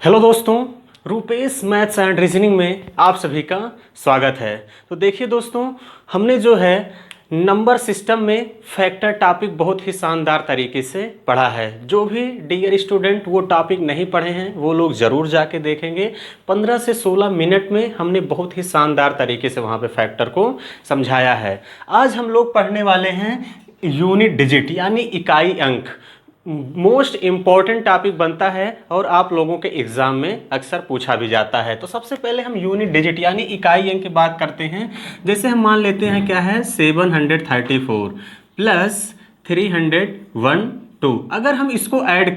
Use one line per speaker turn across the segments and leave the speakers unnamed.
Hello दोस्तों, Rupesh maths and reasoning में आप सभी का स्वागत है। तो देखिए दोस्तों, हमने जो है नंबर सिस्टम में फैक्टर टॉपिक बहुत ही शानदार तरीके से पढ़ा है। जो भी डियर स्टूडेंट वो टॉपिक नहीं पढ़े हैं वो लोग ज़रूर जाके देखेंगे। 15 से 16 मिनट में हमने बहुत ही शानदार तरीके से वहाँ पे फैक्टर को समझाया है। आज हम लोग पढ़ने वाले हैं यूनिट डिजिट यानी इकाई अंक। मोस्ट इम्पॉर्टेंट टॉपिक बनता है और आप लोगों के एग्जाम में अक्सर पूछा भी जाता है। तो सबसे पहले हम यूनिट डिजिट यानी इकाई अंक की बात करते हैं। जैसे हम मान लेते हैं क्या है 734 प्लस 312। अगर हम इसको ऐड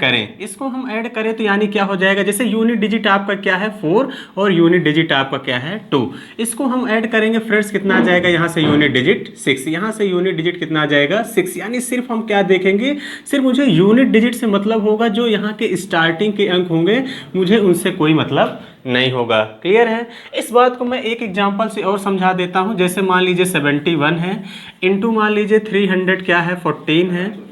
करें तो यानी क्या हो जाएगा, जैसे यूनिट डिजिट आपका क्या है 4 और यूनिट डिजिट आपका क्या है 2। इसको हम ऐड करेंगे फ्रेंड्स, कितना आ जाएगा, यहाँ से यूनिट डिजिट 6, यहाँ से यूनिट डिजिट कितना आ जाएगा 6। यानी सिर्फ हम क्या देखेंगे, सिर्फ मुझे यूनिट डिजिट से मतलब होगा, जो यहाँ के स्टार्टिंग के अंक होंगे मुझे उनसे कोई मतलब नहीं होगा। क्लियर है। इस बात को मैं एक एग्जांपल से और समझा देता हूँ। जैसे मान लीजिए 71 है इंटू मान लीजिए 300 क्या है 14 है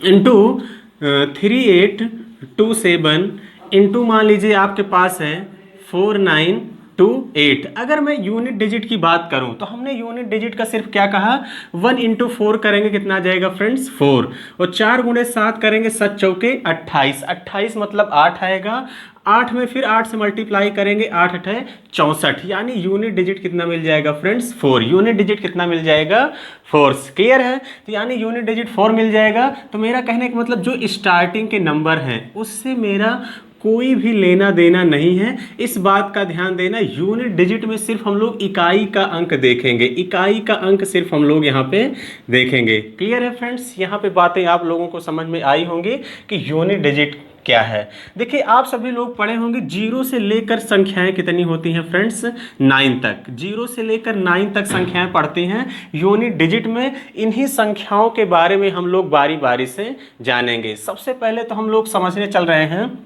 इंटू 3827 इंटू मान लीजिए आपके पास है 4928। अगर मैं यूनिट डिजिट की बात करूं तो हमने यूनिट डिजिट का सिर्फ क्या कहा, 1 इंटू 4 करेंगे कितना आ जाएगा फ्रेंड्स 4, और 4 गुणे 7 करेंगे 7 चौके 28, 28 मतलब 8 आएगा। 8 में फिर 8 से मल्टीप्लाई करेंगे, 8 8 है 64। यानी यूनिट डिजिट कितना मिल जाएगा फ्रेंड्स 4। यूनिट डिजिट कितना मिल जाएगा 4। क्लियर है। तो यानी यूनिट डिजिट 4 मिल जाएगा। तो मेरा कहने का मतलब जो स्टार्टिंग के नंबर हैं उससे मेरा कोई भी लेना देना नहीं है। इस बात का ध्यान देना, यूनिट डिजिट में सिर्फ हम लोग इकाई का अंक देखेंगे, इकाई का अंक सिर्फ हम लोग यहाँ पे देखेंगे। क्लियर है फ्रेंड्स। यहाँ पे बातें आप लोगों को समझ में आई होंगी कि यूनिट डिजिट क्या है। देखिए आप सभी लोग पढ़े होंगे 0 से लेकर संख्याएं कितनी होती हैं फ्रेंड्स 9 तक। 0 से लेकर 9 तक संख्याएं पढ़ती हैं यूनिट डिजिट में। इन्हीं संख्याओं के बारे में हम लोग बारी बारी से जानेंगे। सबसे पहले तो हम लोग समझने चल रहे हैं,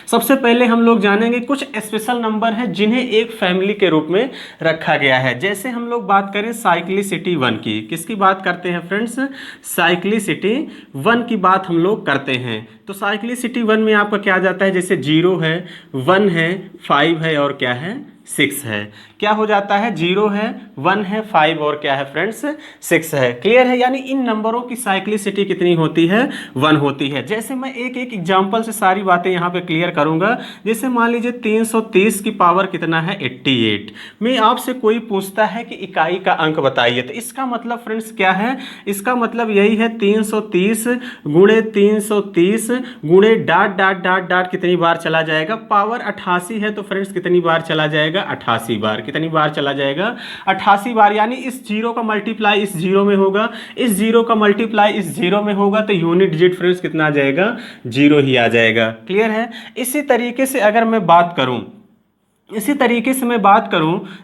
सबसे पहले हम लोग जानेंगे कुछ स्पेशल नंबर हैं जिन्हें एक फैमिली के रूप में रखा गया है। जैसे हम लोग बात करें साइक्लिसिटी 1 की, किसकी बात करते हैं फ्रेंड्स, साइक्लिसिटी 1 की बात हम लोग करते हैं। तो साइक्लिसिटी 1 में आपका क्या जाता है, जैसे 0 है 1 है 5 है और क्या है 6 है। क्या हो जाता है, 0 है 1 है 5 और क्या है फ्रेंड्स 6 है। क्लियर है। यानी इन नंबरों की साइक्लिसिटी कितनी होती है 1 होती है। जैसे मैं एक एक एग्जांपल से सारी बातें यहाँ पे क्लियर करूंगा। जैसे मान लीजिए 330 की पावर कितना है 88 में आपसे कोई पूछता है कि इकाई का अंक बताइए, तो इसका मतलब फ्रेंड्स क्या है, इसका मतलब यही है 330 गुणे 330 गुणे डाट डाट डाट डाट कितनी बार चला जाएगा, पावर 88 है तो फ्रेंड्स कितनी बार चला जाएगा 88 बार। कितनी बार चला जाएगा 88 बार। यानी इस जीरो का मल्टीप्लाई इस जीरो में होगा, इस जीरो का मल्टीप्लाई इस जीरो में होगा, तो यूनिट डिजिट फ्रेंड्स कितना आ जाएगा 0 ही आ जाएगा। क्लियर है। इसी तरीके से अगर मैं बात करूं,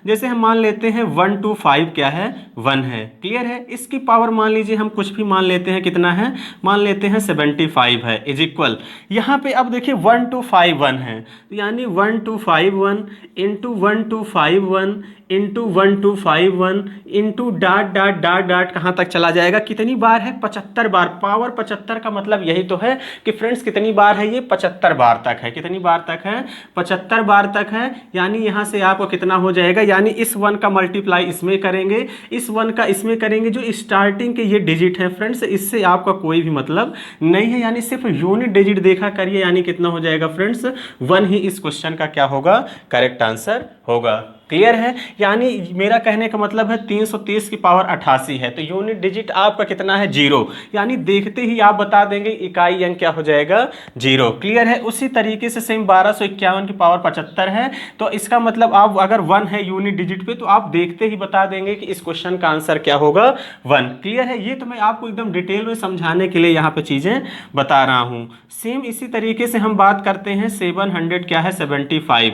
जैसे हम मान लेते हैं 1 to 5 क्या है 1 है। क्लियर है। इसकी पावर मान लीजिए हम कुछ भी मान लेते हैं, कितना है मान लेते हैं 75 है, इज इक्वल यहाँ पे अब देखिए 1 to 5 1 है, तो यानी 1 to 5 1 into 1 to 5 1 into 1 to 5 1 into dot dot dot dot कहाँ तक चला जाएगा, कितनी बार है 75 बार। पावर 75 का मतलब यही तो है कि फ्रेंड्स कितनी बार है ये 75 बार तक है। कितनी बार तक है 75 बार तक है। यानी यहाँ से आपको कितना हो जाएगा, यानी इस 1 का मल्टीप्लाई इसमें करेंगे, इस 1 का इसमें करेंगे, जो स्टार्टिंग के ये डिजिट है फ्रेंड्स इससे आपका कोई भी मतलब नहीं है। यानी सिर्फ यूनिट डिजिट देखा करिए, यानी कितना हो जाएगा फ्रेंड्स 1 ही इस क्वेश्चन का क्या होगा, करेक्ट आंसर होगा। क्लियर है। यानी मेरा कहने का मतलब है 330 की पावर 88 है, तो यूनिट डिजिट आपका कितना है 0। यानी देखते ही आप बता देंगे इकाई अंक क्या हो जाएगा 0। क्लियर है। उसी तरीके से सेम 1251 की पावर 75 है, तो इसका मतलब आप अगर 1 है यूनिट डिजिट पे तो आप देखते ही बता देंगे कि इस क्वेश्चन का आंसर क्या होगा 1। क्लियर है। ये तो मैं आपको एकदम डिटेल में समझाने के लिए यहाँ पे चीजें बता रहा हूँ। सेम इसी तरीके से हम बात करते हैं 700 क्या है 75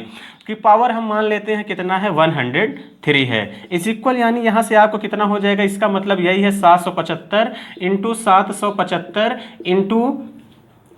की पावर हम मान लेते हैं कितना है 103 है, इज इक्वल यानी यहाँ से आपको कितना हो जाएगा, इसका मतलब यही है 775 into 775 into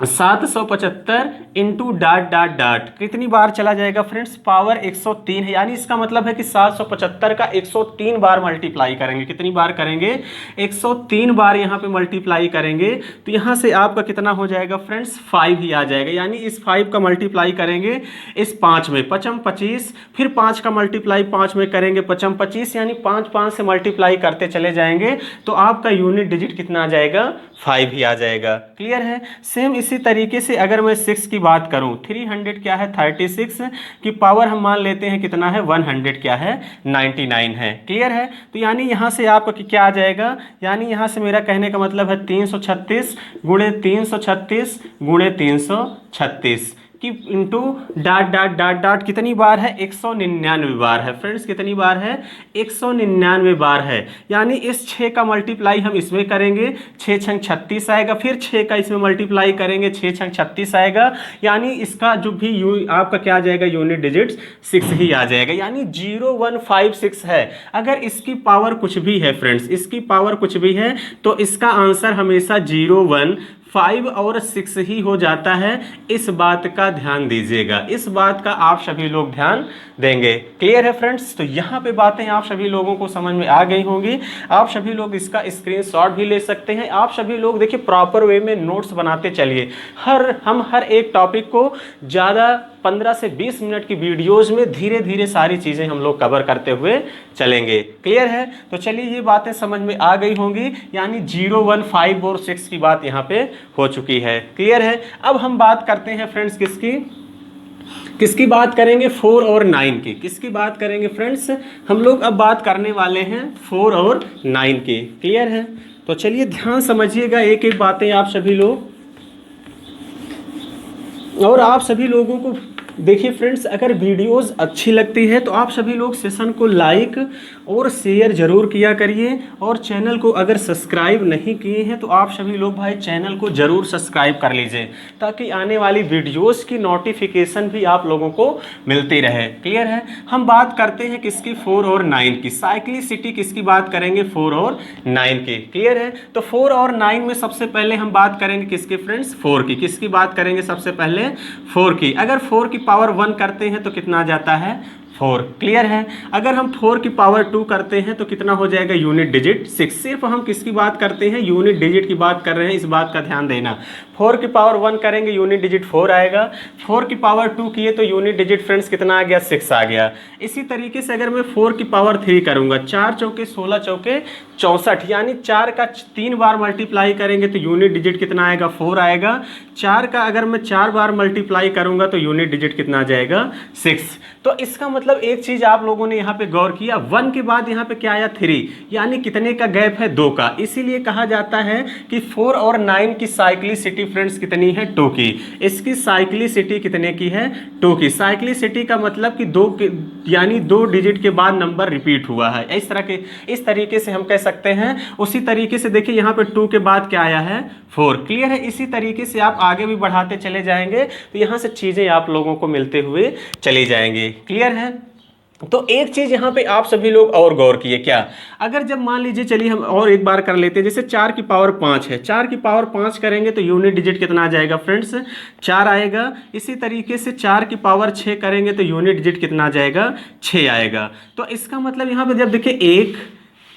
775 into dot dot dot कितनी बार चला जाएगा फ्रेंड्स, पावर 103 है, यानी इसका मतलब है कि 775 का 103 बार मल्टीप्लाई करेंगे। कितनी बार करेंगे, 103 बार यहाँ पे मल्टीप्लाई करेंगे। तो यहाँ से आपका कितना हो जाएगा फ्रेंड्स, 5 ही आ जाएगा। यानी इस 5 का मल्टीप्लाई करेंगे इस 5 में, 5 25, फिर 5 का मल्टीप्लाई 5 में करेंगे 5 25, यानी 5 5 से मल्टीप्लाई करते चले जाएंगे तो आपका यूनिट डिजिट कितना आ जाएगा, 5 ही आ जाएगा। क्लियर है। सेम इसी तरीके से अगर मैं 6 की बात करूं, 300 क्या है 36 की पावर हम मान लेते हैं कितना है 100 क्या है 99 है। क्लियर है। तो यानी यहाँ से आपका क्या आ जाएगा, यानी यहाँ से मेरा कहने का मतलब है 336 गुणे 336 गुणे 336 कि into dot dot dot dot कितनी बार है, 199 बार है फ्रेंड्स। कितनी बार है, 199 बार है। यानी इस 6 का मल्टीप्लाई हम इसमें करेंगे, 6 छंग 36 आएगा, फिर 6 का इसमें मल्टीप्लाई करेंगे, 6 छंग 36 आएगा। यानी इसका जो भी आपका क्या आ जाएगा, यूनिट डिजिट 6 ही आ जाएगा। यानी 0156 है। अगर इसकी पावर कुछ भी है फ्रेंड्स, इसकी पावर कुछ भी है तो इसका आंसर हमेशा 015 और 6 ही हो जाता है। इस बात का ध्यान दीजिएगा, इस बात का आप सभी लोग ध्यान देंगे। क्लियर है फ्रेंड्स। तो यहाँ पे बातें आप सभी लोगों को समझ में आ गई होंगी। आप सभी लोग इसका स्क्रीनशॉट भी ले सकते हैं। आप सभी लोग देखिए प्रॉपर वे में नोट्स बनाते चलिए। हम हर एक टॉपिक को ज़्यादा 15 से 20 मिनट की वीडियोज़ में धीरे धीरे सारी चीज़ें हम लोग कवर करते हुए चलेंगे। क्लियर है। तो चलिए ये बातें समझ में आ गई होंगी। यानी 015 और 6 की बात यहाँ पे हो चुकी है। क्लियर है। अब हम बात करते हैं फ्रेंड्स किसकी बात करेंगे, 4 और 9 की। किसकी बात करेंगे फ्रेंड्स, हम लोग अब बात करने वाले हैं 4 और 9 की। क्लियर है। तो चलिए ध्यान समझिएगा एक एक बातें आप सभी लोग। और आप सभी लोगों को देखिए फ्रेंड्स, अगर वीडियोस अच्छी लगती है तो आप सभी लोग सेशन को लाइक और शेयर जरूर किया करिए। और चैनल को अगर सब्सक्राइब नहीं किए हैं तो आप सभी लोग भाई चैनल को जरूर सब्सक्राइब कर लीजिए, ताकि आने वाली वीडियोस की नोटिफिकेशन भी आप लोगों को मिलती रहे। क्लियर है। हम बात करते हैं किसकी, 4 और 9 की। साइक्लिसिटी किसकी बात करेंगे, 4 और 9 की। क्लियर है। तो 4 और 9 में सबसे पहले हम बात करेंगे किसकी फ्रेंड्स, 4 की। किसकी बात करेंगे सबसे पहले, 4 की। अगर 4 की पावर 1 करते हैं तो कितना आ जाता है, 4। क्लियर है। अगर हम 4 की पावर 2 करते हैं तो कितना हो जाएगा, यूनिट डिजिट 6। सिर्फ हम किसकी बात करते हैं, यूनिट डिजिट की बात कर रहे हैं, इस बात का ध्यान देना। 4 की पावर 1 करेंगे यूनिट डिजिट 4 आएगा। 4 की पावर 2 किए तो यूनिट डिजिट फ्रेंड्स कितना आ गया, 6 आ गया। इसी तरीके से अगर मैं 4 की पावर 3 करूंगा, 4 चौके 16 चौके 64, यानी 4 का 3 बार मल्टीप्लाई करेंगे तो यूनिट डिजिट कितना आएगा, 4 आएगा। 4 का अगर मैं 4 बार मल्टीप्लाई करूंगा तो यूनिट डिजिट कितना आ जाएगा, 6। तो इसका मतलब एक चीज आप लोगों ने यहाँ पे गौर किया, 1 के बाद यहाँ पे क्या आया, 3, यानी कितने का गैप है, 2 का। इसीलिए कहा जाता है कि 4 और 9 की साइक्लिसिटी फ्रेंड्स कितनी है, 2 की। इसकी साइक्लिसिटी कितने की है, 2 की। साइक्लिसिटी का मतलब कि 2 के यानी 2 डिजिट के बाद नंबर रिपीट हुआ है। इस तरीके से हम कह सकते हैं। उसी तरीके से देखिए यहाँ पे 2 के बाद क्या आया है, 4। क्लियर है। इसी तरीके से आप आगे भी बढ़ाते चले जाएंगे तो यहाँ से चीजें आप लोगों को मिलते हुए चली जाएंगे। क्लियर है। तो एक चीज यहाँ पे आप सभी लोग और गौर किए क्या, अगर जब मान लीजिए, चलिए हम और एक बार कर लेते हैं। जैसे 4 की पावर 5 है, 4 की पावर 5 करेंगे तो यूनिट डिजिट कितना आ जाएगा फ्रेंड्स, 4 आएगा। इसी तरीके से 4 की पावर 6 करेंगे तो यूनिट डिजिट कितना आ जाएगा, 6 आएगा। तो इसका मतलब यहाँ पे जब देखिए 1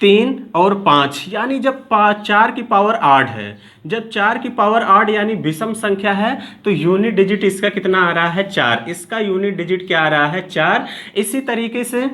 3 और 5, यानी जब 4 की पावर 8 है, जब 4 की पावर 8 यानी विषम संख्या है तो यूनिट डिजिट इसका कितना आ रहा है, 4। इसका यूनिट डिजिट क्या आ रहा है, 4। इसी तरीके से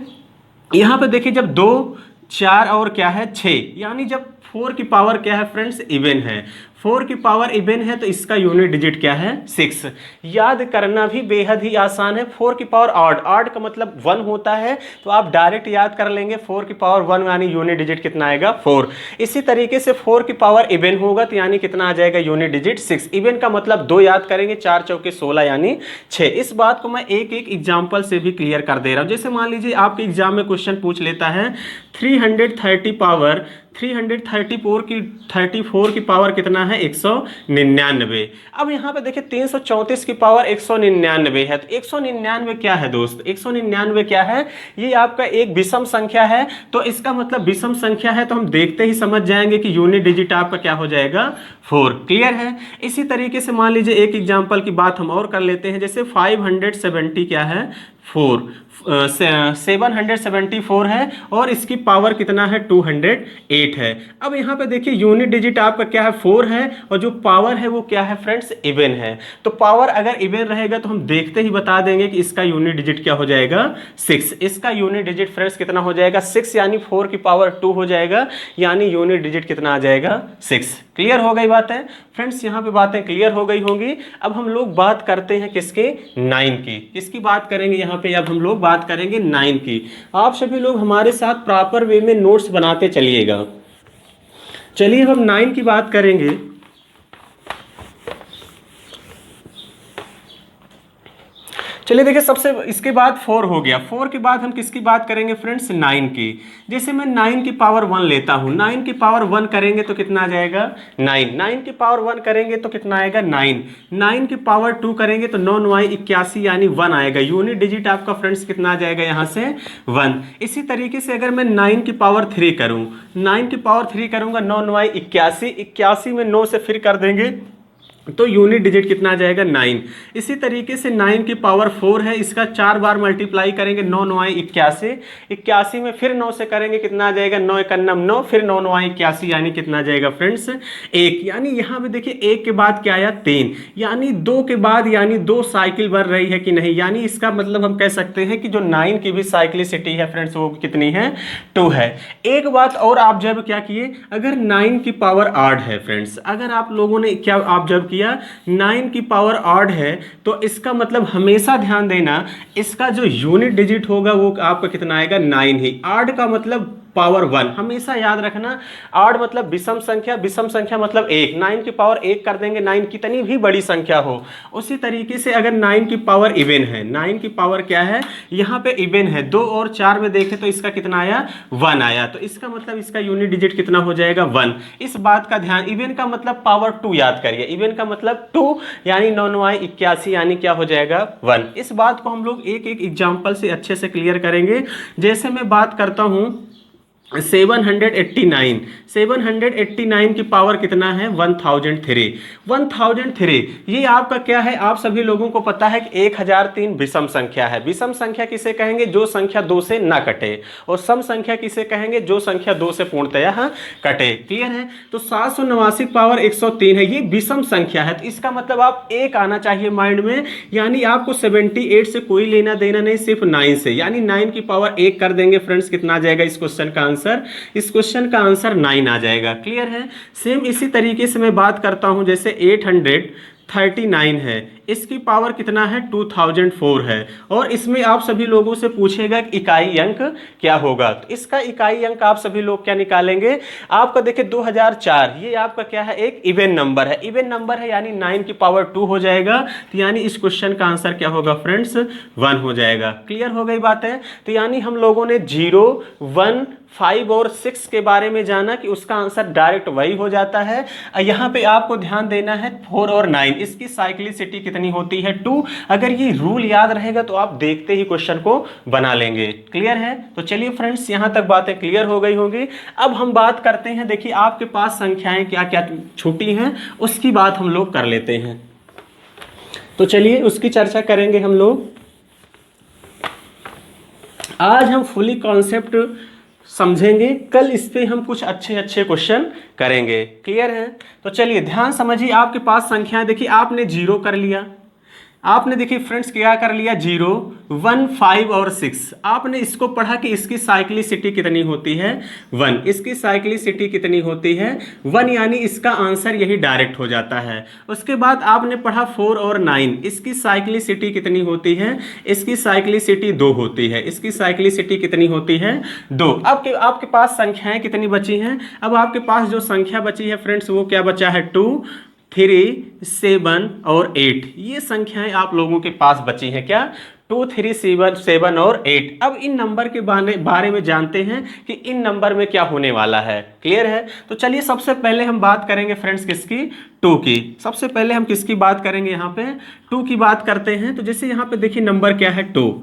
यहाँ पे देखिए जब 2 4 और क्या है 6, यानी जब 4 की पावर क्या है फ्रेंड्स, इवन है। 4 की पावर इवन है तो इसका यूनिट डिजिट क्या है, 6। याद करना भी बेहद ही आसान है। 4 की पावर 8 का मतलब 1 होता है, तो आप डायरेक्ट याद कर लेंगे 4 की पावर 1 यानी यूनिट डिजिट कितना आएगा, 4। इसी तरीके से 4 की पावर इवन होगा तो यानी कितना आ जाएगा, यूनिट डिजिट 6। इवन का मतलब 2 याद करेंगे, 4 चौके 16 यानी 6। इस बात को मैं एक एक एग्जाम्पल से भी क्लियर कर दे रहा हूँ। जैसे मान लीजिए आपके एग्जाम में क्वेश्चन पूछ लेता है 330 पावर 334 की पावर कितना है 199। अब यहाँ पे देखिए 334 की पावर 199 है, तो 199 क्या है दोस्त, 199 क्या है, ये आपका एक विषम संख्या है। तो इसका मतलब विषम संख्या है तो हम देखते ही समझ जाएंगे कि यूनिट डिजिट आपका क्या हो जाएगा 4। क्लियर है। इसी तरीके से मान लीजिए एक एग्जांपल की बात हम और कर लेते हैं, जैसे 570 क्या है 774 है और इसकी पावर कितना है 208 है। अब यहाँ पे देखिए यूनिट डिजिट आपका क्या है 4 है और जो पावर है वो क्या है फ्रेंड्स इवन है। तो पावर अगर इवन रहेगा तो हम देखते ही बता देंगे कि इसका यूनिट डिजिट क्या हो जाएगा 6। इसका यूनिट डिजिट फ्रेंड्स कितना हो जाएगा 6, यानी 4 की पावर 2 हो जाएगा, यानी यूनिट डिजिट कितना आ जाएगा 6। क्लियर हो गई बात है फ्रेंड्स, यहाँ पे बातें क्लियर हो गई होंगी। अब हम लोग बात करते हैं किसके 9 की, किसकी बात करेंगे यहाँ पे, अब हम लोग बात करेंगे 9 की। आप सभी लोग हमारे साथ प्रॉपर वे में नोट्स बनाते चलिएगा। चलिए हम 9 की बात करेंगे। चलिए देखिए सबसे इसके बाद 4 हो गया, 4 के बाद हम किसकी बात करेंगे फ्रेंड्स 9 की। जैसे मैं 9 की पावर 1 लेता हूं, 9 की पावर 1 करेंगे तो कितना आ जाएगा 9, 9 की पावर 1 करेंगे तो कितना आएगा 9, 9 की पावर 2 करेंगे तो 9 9 81 यानी 1 आएगा। यूनिट डिजिट आपका फ्रेंड्स कितना आ जाएगा यहाँ से 1। इसी तरीके से अगर मैं 9 की पावर 3 करूँ, 9 की पावर 3 करूँगा 9 9 81, 81 में 9 से फिर कर देंगे तो यूनिट डिजिट कितना आ जाएगा 9। इसी तरीके से 9 की पावर 4 है, इसका 4 बार मल्टीप्लाई करेंगे 9 9 81, 81 में फिर 9 से करेंगे कितना आ जाएगा 9 1 9, फिर 9 9 81 यानी कितना आ जाएगा फ्रेंड्स 1। यानी यहाँ पे देखिए 1 के बाद क्या आया 3, यानी 2 के बाद यानी 2 साइकिल बढ़ रही है कि नहीं, यानी इसका मतलब हम कह सकते हैं कि जो 9 की भी साइक्लिसिटी है फ्रेंड्स वो कितनी है 2 है। एक बात और, आप जब क्या किए, अगर 9 की पावर 8 है फ्रेंड्स, अगर आप लोगों ने क्या आप जब 9 की पावर ऑड है तो इसका मतलब हमेशा ध्यान देना इसका जो यूनिट डिजिट होगा वो आपका कितना आएगा 9 ही। ऑड का मतलब पावर 1, हमेशा याद रखना। ऑड मतलब विषम संख्या, विषम संख्या मतलब 1। 9 की पावर 1 कर देंगे 9 कितनी भी बड़ी संख्या हो। उसी तरीके से अगर 9 की पावर इवन है, 9 की पावर क्या है यहाँ पे इवन है, 2 और 4 में देखें तो इसका कितना आया 1 आया, तो इसका मतलब इसका यूनिट डिजिट कितना हो जाएगा 1। इस बात का ध्यान, इवन का मतलब पावर 2 याद करिए, इवन का मतलब 2 यानी 9 9 81 यानी क्या हो जाएगा 1। इस बात को हम लोग एक एक एग्जाम्पल से अच्छे से क्लियर करेंगे। जैसे मैं बात करता हूँ 789 की पावर कितना है 1003। ये आपका क्या है, आप सभी लोगों को पता है कि 1003 विषम संख्या है। विषम संख्या किसे कहेंगे, जो संख्या 2 से ना कटे, और सम संख्या किसे कहेंगे, जो संख्या 2 से पूर्णतया कटे। क्लियर है। तो 789 पावर 103 है, ये विषम संख्या है, तो इसका मतलब आप 1 आना चाहिए माइंड में, यानी आपको 78 से कोई लेना देना नहीं, सिर्फ 9 से, यानी 9 की पावर 1 कर देंगे फ्रेंड्स, कितना आ जाएगा इस क्वेश्चन का आंसर, इस क्वेश्चन का आंसर 9 आ जाएगा। क्लियर है। सेम इसी तरीके से मैं बात करता हूं, जैसे 839 है, इसकी पावर कितना है 2004 है, और इसमें आप सभी लोगों से पूछेगा कि इकाई अंक क्या होगा, तो इसका इकाई अंक आप सभी लोग क्या निकालेंगे, आपका देखिए 2004, ये आपका क्या है एक इवन नंबर है, इवन नंबर है यानी 9 की पावर 2 हो जाएगा, तो यानी इस क्वेश्चन का आंसर क्या होगा फ्रेंड्स 1 हो जाएगा। क्लियर हो गई बात है। तो यानी हम लोगों ने 0, 1, 5 और 6 के बारे में जाना कि उसका आंसर डायरेक्ट वही हो जाता है। यहाँ पे आपको ध्यान देना है 4 और 9, इसकी साइक्लिसिटी कितनी होती है 2। अगर ये रूल याद रहेगा तो आप देखते ही क्वेश्चन को बना लेंगे। क्लियर है। तो चलिए फ्रेंड्स, यहाँ तक बातें क्लियर हो गई होंगी। अब हम बात करते हैं, देखिए आपके पास संख्याएं क्या क्या छूटी हैं उसकी बात हम लोग कर लेते हैं। तो चलिए उसकी चर्चा करेंगे हम लोग। आज हम फुली कॉन्सेप्ट समझेंगे, कल इस पे हम कुछ अच्छे अच्छे क्वेश्चन करेंगे। क्लियर है। तो चलिए ध्यान समझिए, आपके पास संख्याएं देखिए, आपने 0 कर लिया, आपने देखिए फ्रेंड्स क्या कर लिया 0, 1, 5 और 6, आपने इसको पढ़ा कि इसकी साइक्लिसिटी कितनी होती है 1, इसकी साइक्लिसिटी कितनी होती है 1, यानी इसका आंसर यही डायरेक्ट हो जाता है। उसके बाद आपने पढ़ा 4 और 9, इसकी साइक्लिसिटी कितनी होती है, इसकी साइक्लिसिटी 2 होती है, इसकी साइक्लिसिटी कितनी होती है 2। अब आपके पास संख्याएं कितनी बची हैं, अब आपके पास जो संख्या बची है फ्रेंड्स वो क्या बचा है 2, 3, 7 और 8, ये संख्याएं आप लोगों के पास बची हैं क्या 2 3 7 7 और 8। अब इन नंबर के बारे में जानते हैं कि इन नंबर में क्या होने वाला है। क्लियर है? तो चलिए सबसे पहले हम बात करेंगे फ्रेंड्स किसकी, 2 की। सबसे पहले हम किसकी बात करेंगे, यहाँ पे 2 की बात करते हैं। तो जैसे यहाँ पे देखिए नंबर क्या है, 2,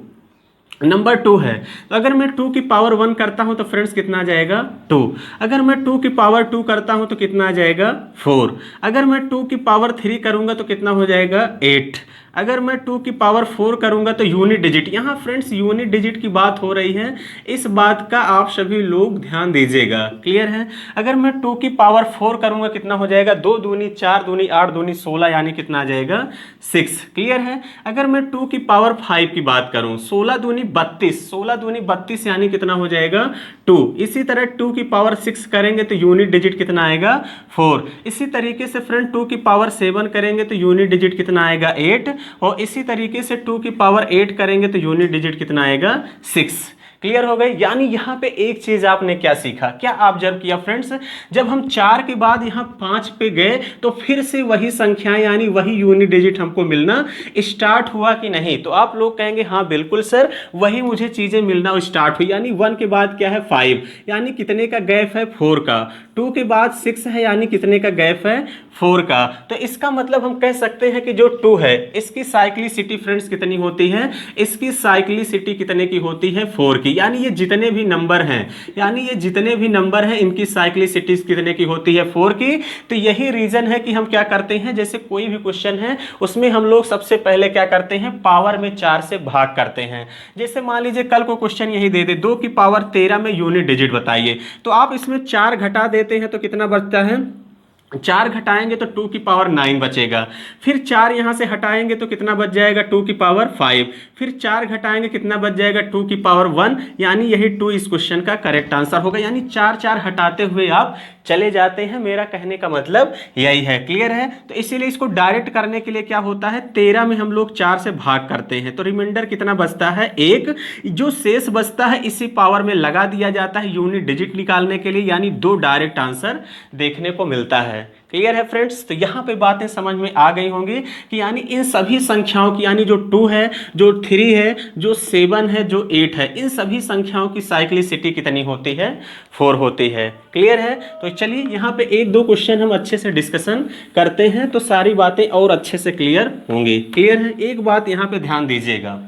नंबर 2 है। तो अगर मैं 2 की पावर 1 करता हूं तो फ्रेंड्स कितना आ जाएगा, 2। अगर मैं 2 की पावर 2 करता हूं तो कितना आ जाएगा, 4। अगर मैं 2 की पावर 3 करूंगा तो कितना हो जाएगा, 8। अगर मैं 2 की पावर 4 करूंगा तो यूनिट डिजिट, यहाँ फ्रेंड्स यूनिट डिजिट की बात हो रही है, इस बात का आप सभी लोग ध्यान दीजिएगा। क्लियर है? अगर मैं 2 की पावर 4 करूंगा कितना हो जाएगा, 2 दूनी 4 दूनी 8 दूनी 16, यानी कितना आ जाएगा, 6। क्लियर है? अगर मैं 2 की पावर 5 की बात करूं, 16 दूनी 32, 16 दूनी 32 यानी कितना हो जाएगा, 2। इसी तरह 2 की पावर 6 करेंगे तो यूनिट डिजिट कितना आएगा, 4। इसी तरीके से फ्रेंड 2 की पावर 7 करेंगे तो यूनिट डिजिट कितना आएगा, 8। और इसी तरीके से 2 की पावर 8 करेंगे तो यूनिट डिजिट कितना आएगा, 6। क्लियर हो गई? यानी यहाँ पे एक चीज आपने क्या सीखा, क्या ऑब्जर्व किया फ्रेंड्स, जब हम 4 के बाद यहाँ 5 पे गए तो फिर से वही संख्या यानी वही यूनिट डिजिट हमको मिलना स्टार्ट हुआ कि नहीं? तो आप लोग कहेंगे हाँ बिल्कुल सर, वही मुझे चीजें मिलना स्टार्ट हुई। यानी 1 के बाद क्या है, 5, यानी कितने का गैप है, 4 का। 2 के बाद 6 है, यानी कितने का गैप है, 4 का। तो इसका मतलब हम कह सकते हैं कि जो 2 है इसकी साइक्लिसिटी फ्रेंड्स कितनी होती है, इसकी साइक्लिसिटी कितने की होती है, 4 की। यानी ये जितने भी नंबर हैं, यानी ये जितने भी नंबर हैं इनकी साइक्लिसिटी कितने की होती है, 4 की। तो यही रीजन है कि हम क्या करते हैं, जैसे कोई भी क्वेश्चन है उसमें हम लोग सबसे पहले क्या करते हैं, पावर में 4 से भाग करते हैं। जैसे मान लीजिए कल को क्वेश्चन यही दे दे, 2 की पावर 13 में यूनिट डिजिट बताइए, तो आप इसमें 4 घटा देते हैं तो कितना बचता है, 4 घटाएंगे तो 2 की पावर 9 बचेगा। फिर 4 यहां से हटाएंगे तो कितना बच जाएगा, 2 की पावर 5। फिर 4 घटाएंगे कितना बच जाएगा, 2 की पावर 1। यानी यही 2 इस क्वेश्चन का करेक्ट आंसर होगा। यानी 4 4 हटाते हुए आप चले जाते हैं, मेरा कहने का मतलब यही है। क्लियर है? तो इसीलिए इसको डायरेक्ट करने के लिए क्या होता है, 13 में हम लोग 4 से भाग करते हैं तो रिमाइंडर कितना बचता है, 1। जो शेष बचता है इसी पावर में लगा दिया जाता है यूनिट डिजिट निकालने के लिए, यानी 2 डायरेक्ट आंसर देखने को मिलता है। क्लियर है फ्रेंड्स? तो यहाँ पे बातें समझ में आ गई होंगी कि यानी इन सभी संख्याओं की, यानी जो 2 है, जो 3 है, जो 7 है, जो 8 है, इन सभी संख्याओं की साइक्लिसिटी कितनी होती है, 4 होती है। क्लियर है? तो चलिए यहाँ पे 1-2 क्वेश्चन हम अच्छे से डिस्कशन करते हैं तो सारी बातें और अच्छे से क्लियर होंगी। क्लियर है? एक बात यहाँ पे ध्यान दीजिएगा,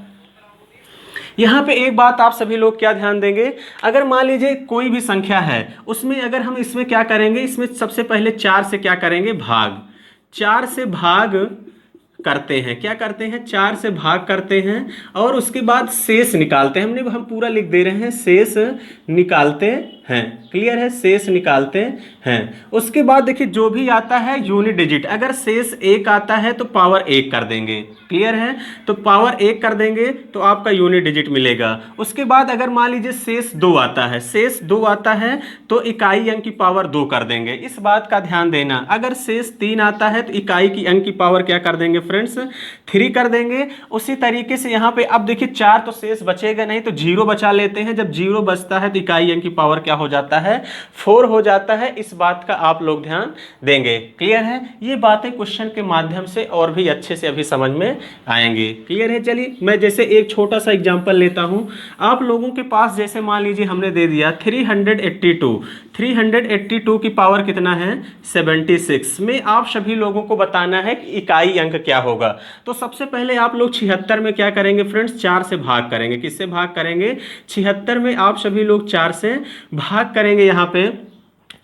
यहाँ पे एक बात आप सभी लोग क्या ध्यान देंगे, अगर मान लीजिए कोई भी संख्या है उसमें अगर हम इसमें क्या करेंगे, इसमें सबसे पहले 4 से क्या करेंगे, भाग, 4 से भाग करते हैं, क्या करते हैं, 4 से भाग करते हैं और उसके बाद शेष निकालते हैं। हम पूरा लिख दे रहे हैं, शेष निकालते हैं। क्लियर है? शेष निकालते हैं। उसके बाद देखिए जो भी आता है यूनिट डिजिट, अगर शेष 1 आता है तो पावर 1 कर देंगे। क्लियर है? तो पावर 1 कर देंगे तो आपका यूनिट डिजिट मिलेगा। उसके बाद अगर मान लीजिए शेष 2 आता है, शेष 2 आता है तो इकाई अंक की पावर 2 कर देंगे। इस बात का ध्यान देना, अगर शेष 3 आता है तो इकाई की अंक की पावर क्या कर देंगे फ्रेंड्स, 3 कर देंगे। उसी तरीके से यहाँ पे अब देखिए 4 तो शेष बचेगा नहीं तो 0 बचा लेते हैं। जब 0 बचता है तो इकाई अंक की पावर क्या हो जाता है, 4 हो जाता है। इस बात का आप लोग ध्यान देंगे। क्लियर है? ये बातें क्वेश्चन के माध्यम से और भी अच्छे से अभी समझ में आएंगे। क्लियर है? चलिए मैं जैसे एक छोटा सा एग्जांपल लेता हूं। आप लोगों के पास जैसे मान लीजिए हमने दे दिया 382 की पावर कितना है, 76 में आप सभी लोगों को बताना है कि इकाई अंक क्या होगा। तो सबसे पहले आप लोग 76 में क्या करेंगे फ्रेंड्स, 4 से भाग करेंगे। किससे भाग करेंगे, 76 में आप सभी लोग 4 से भाग करेंगे। यहाँ पे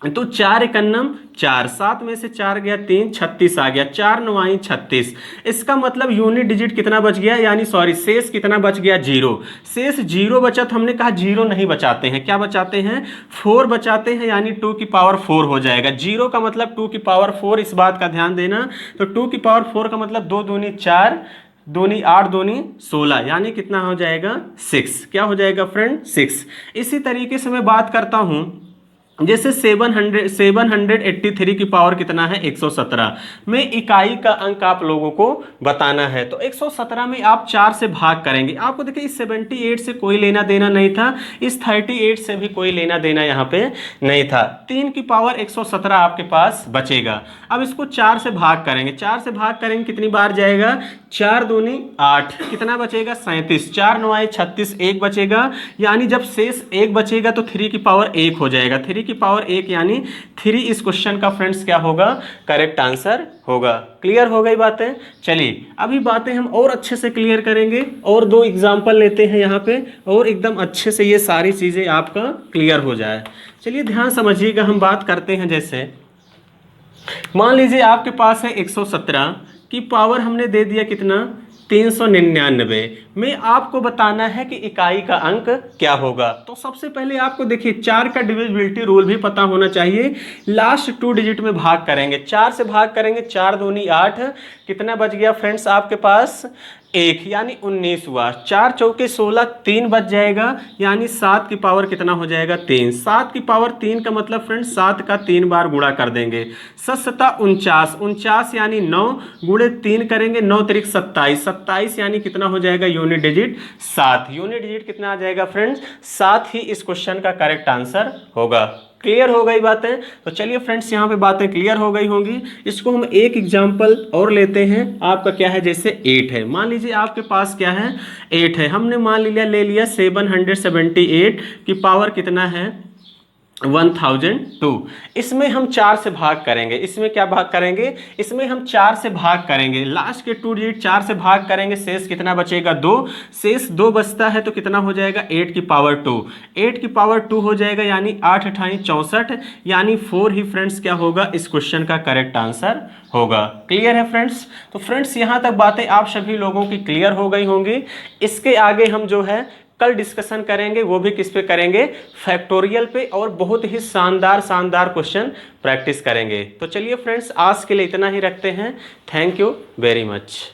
तो 4 एकन्नम 4, 7 में से 4 गया 3, 36 आ गया, 4 9 36। इसका मतलब यूनिट डिजिट कितना बच गया, यानी सॉरी शेष कितना बच गया, 0। शेष 0 बचा तो हमने कहा 0 नहीं बचाते हैं, क्या बचाते हैं, 4 बचाते हैं, यानी 2 की पावर 4 हो जाएगा। 0 का मतलब 2 की पावर 4, इस बात का ध्यान देना। तो 2 की पावर 4 का मतलब 2 दूनी 4, दूनी 8 दूनी 16, यानी कितना हो जाएगा, 6। क्या हो जाएगा फ्रेंड, 6। इसी तरीके से मैं बात करता हूं जैसे 783 की पावर कितना है 117 में इकाई का अंक आप लोगों को बताना है। तो 117 में आप 4 से भाग करेंगे। आपको देखिए इस 78 से कोई लेना देना नहीं था, इस 38 से भी कोई लेना देना यहाँ पे नहीं था। 3 की पावर 117 आपके पास बचेगा। अब इसको 4 से भाग करेंगे, 4 से भाग करेंगे कितनी बार जाएगा, 4 दूनी 8, कितना बचेगा 37, 4 9 आए 36, 1 बचेगा, यानी जब शेष 1 बचेगा तो 3 की पावर 1 हो जाएगा। 3 की पावर 1 यानी 3 इस क्वेश्चन का फ्रेंड्स क्या होगा, करेक्ट आंसर होगा। क्लियर हो गई बातें। चलिए अभी बातें हम और अच्छे से क्लियर करेंगे और 2 एग्जांपल लेते हैं यहाँ पे और एकदम अच्छे से ये सारी चीज़ें आपका क्लियर हो जाए। चलिए ध्यान समझिएगा, हम बात करते हैं। जैसे मान लीजिए आपके पास है 117 की पावर हमने दे दिया कितना 399 में, आपको बताना है कि इकाई का अंक क्या होगा। तो सबसे पहले आपको देखिए 4 का डिविजिबिलिटी रूल भी पता होना चाहिए। लास्ट 2 डिजिट में भाग करेंगे, 4 से भाग करेंगे, 4 दूनी 8, कितना बच गया फ्रेंड्स आपके पास 1, यानी 19 हुआ। 4 चौके 16, 3 बच जाएगा, यानी 7 की पावर कितना हो जाएगा 3। 7 की पावर 3 का मतलब फ्रेंड्स 7 का 3 बार गुणा कर देंगे। 7 49, 49 यानी 9 गुणे 3 करेंगे, 9 त्रिक 27, 27 यानी कितना हो जाएगा यूनिट डिजिट 7। यूनिट डिजिट कितना आ जाएगा फ्रेंड्स 7 ही इस क्वेश्चन का करेक्ट आंसर होगा। क्लियर हो गई बातें। तो चलिए फ्रेंड्स यहाँ पे बातें क्लियर हो गई होंगी। इसको हम एक एग्जांपल और लेते हैं। आपका क्या है, जैसे 8 है, मान लीजिए आपके पास क्या है 8 है, हमने मान लिया ले लिया 778 की पावर कितना है 1002। इसमें हम 4 से भाग करेंगे। इसमें क्या भाग करेंगे, इसमें हम 4 से भाग करेंगे। लास्ट के 2 डिजिट 4 से भाग करेंगे, शेष कितना बचेगा 2। शेष 2 बचता है तो कितना हो जाएगा 8 की पावर 2। 8 की पावर 2 हो जाएगा, यानी 8 8 64, यानी 4 ही फ्रेंड्स क्या होगा इस क्वेश्चन का करेक्ट आंसर होगा। क्लियर है फ्रेंड्स। तो फ्रेंड्स यहाँ तक बातें आप सभी लोगों की क्लियर हो गई होंगी। इसके आगे हम जो है कल डिस्कशन करेंगे, वो भी किस पे करेंगे, फैक्टोरियल पे, और बहुत ही शानदार क्वेश्चन प्रैक्टिस करेंगे। तो चलिए फ्रेंड्स आज के लिए इतना ही रखते हैं। Thank you very much.